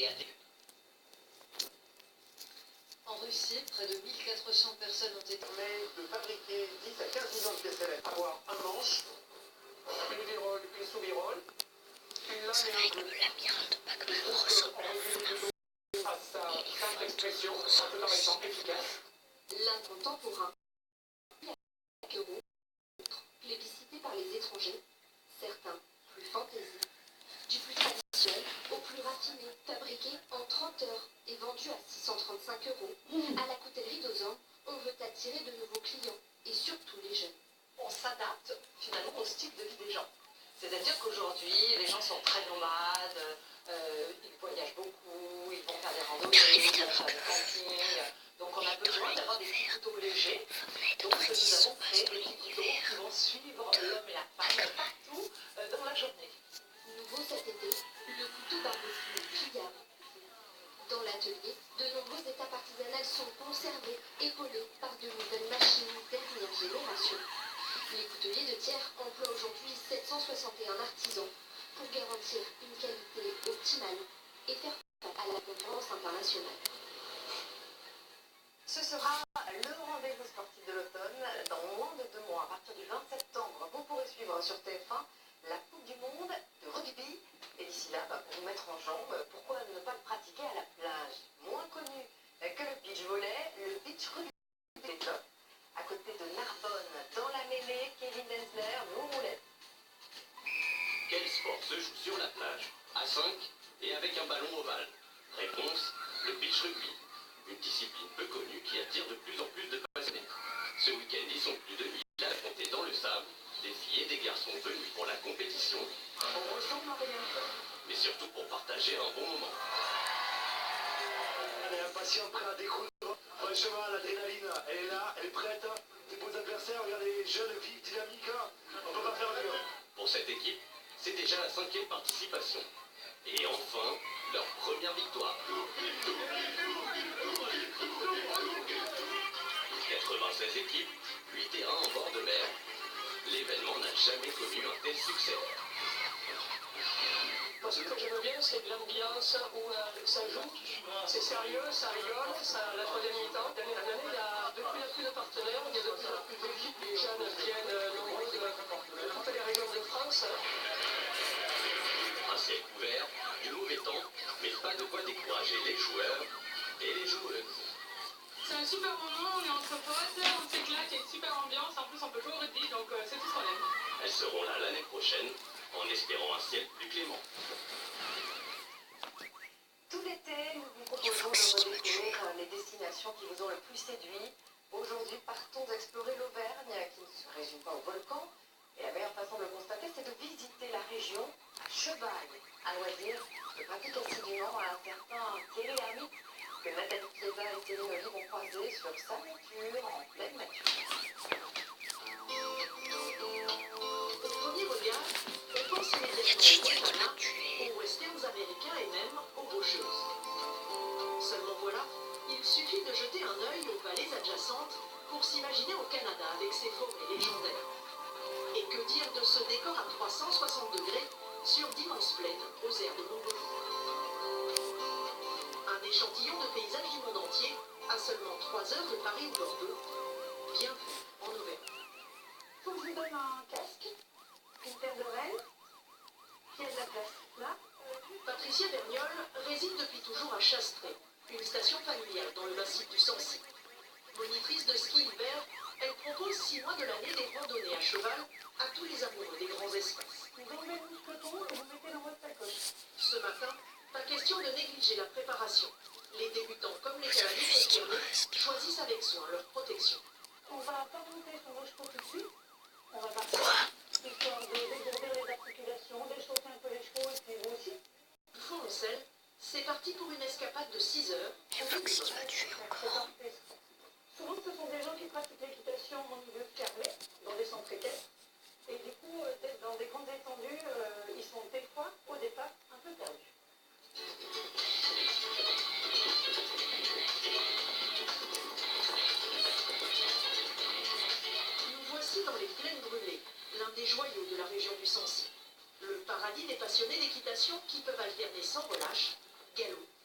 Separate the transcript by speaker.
Speaker 1: et à
Speaker 2: En Russie, près de 1400 personnes ont été...
Speaker 3: de fabriquer 10 à 15 millions de pièces élèves. Avoir un manche, une virole, une sous-virole, une lame et un bleu. À sa simple expression, un peu paraissant efficace.
Speaker 4: L'art contemporain, euros, plébiscité par les étrangers, certains plus fantaisie, du plus traditionnel au plus raffiné, fabriqué en 30 heures et vendu à 635 euros. À la coutellerie d'Ozan, on veut attirer de nouveaux clients et surtout les jeunes.
Speaker 5: On s'adapte finalement au style de vie des gens. C'est-à-dire qu'aujourd'hui, les gens sont très nomades, ils voyagent beaucoup, ils vont faire des randonnées, ils vont faire du camping. Donc on a besoin d'avoir des petits couteaux légers. Donc nous avons créé des petits couteaux qui vont suivre l'homme et la femme partout dans la journée.
Speaker 4: Nouveau cet été, le couteau barbecue pliable. Dans l'atelier, de nombreuses étapes artisanales sont conservées, épaulées par de nouvelles machines dernière génération. Les couteliers de Thiers emploient aujourd'hui 761 artisans pour garantir une qualité optimale et faire face à la concurrence internationale.
Speaker 5: Ce sera le rendez-vous sportif de l'automne. Dans moins de 2 mois, à partir du 20 septembre, vous pourrez suivre sur TF1 la Coupe du Monde de rugby. Et d'ici là, pour vous mettre en jambe, pourquoi ne pas le pratiquer à la plage? Moins connu que le beach volley, le beach rugby est top. À côté de Narbonne, dans la mêlée, Kevin Densler nous roulait.
Speaker 1: Quel sport se joue sur la plage, à 5 et avec un ballon ovale? Réponse, le beach rugby. Une discipline peu connue qui attire de plus en plus de passionnés. Ce week-end, ils sont plus de 1000 à affronter dans le sable des filles et des garçons venus pour la compétition.
Speaker 5: On ressemble à rien.
Speaker 1: Mais surtout pour partager un bon moment.
Speaker 3: Elle est impatiente, prête à découdre. Franchement, l'adrénaline, elle est là, elle est prête. Tes beaux adversaires, regardez les jeunes filles dynamiques. On peut pas faire mieux.
Speaker 1: Pour cette équipe, c'est déjà la 5e participation. Et enfin, leur première victoire. 96 équipes, 8 terrains en bord de mer. L'événement n'a jamais connu un tel succès.
Speaker 5: Moi, ce que j'aime bien, c'est l'ambiance où ça joue. C'est sérieux, ça rigole, la troisième mi-temps. D'année en année, il y a de plus en plus de partenaires, il y a de plus en plus d'équipes. Les jeunes viennent nombreux de toutes les régions de France.
Speaker 1: Un ciel couvert, du mauvais temps, mais pas de quoi décourager les joueurs et les joueuses.
Speaker 6: C'est un super moment, on est entre potes, on s'éclate, il y a une super ambiance, en plus on peut jouer au rugby, donc c'est tout ce qu'on aime.
Speaker 1: Elles seront là l'année prochaine, en espérant un ciel plus clément.
Speaker 5: Tout l'été, nous vous proposons de redécouvrir les destinations qui vous ont le plus séduit. Aujourd'hui, partons explorer l'Auvergne, qui ne se résume pas au volcan. Et la meilleure façon de le constater, c'est de visiter la région à cheval. À loisir, je pratique assidûment à un certain Thierry Lhermitte, que Nathalie Piesa et Céline Oli vont croiser sur sa monture en pleine nature. Au premier regard, on pense immédiatement au Montana, aux westerns américains et même aux rocheuses. Seulement voilà, il suffit de jeter un œil aux vallées adjacentes pour s'imaginer au Canada avec ses forêts légendaires. Et que dire de ce décor à 360 degrés sur d'immenses plaines aux airs de Mongolie. Un échantillon de paysages du monde entier à seulement 3 heures de Paris ou Bordeaux. Bienvenue en Auvergne. Faut que je vous donne un casque, une paire d'oreilles, qui a de la place là. Patricia Vergnol réside depuis toujours à Chastré, une station familiale dans le massif du Sancy. Monitrice de ski l'hiver, elle propose 6 mois de l'année des randonnées à cheval à tous les amoureux des grands espaces. Vous enlevez le mousqueton et vous mettez dans votre sacoche. Ce matin, pas question de négliger la préparation. Les débutants comme les cavaliers confirmés choisissent avec soin leur protection. On va pas monter sur vos chevaux tout de suite. On va partir, histoire de dégourdir les articulations, déchausser un peu les chevaux et puis vous aussi. Fond en selle, c'est parti pour une escapade de 6 heures. Souvent, ce sont des gens qui pratiquent l'équitation en milieu fermé, dans des centres équestres. Et du coup, dans des grandes étendues, ils sont des fois, au départ, un peu perdus. Nous voici dans les plaines brûlées, l'un des joyaux de la région du Sancy. Le paradis des passionnés d'équitation qui peuvent alterner sans relâche galop.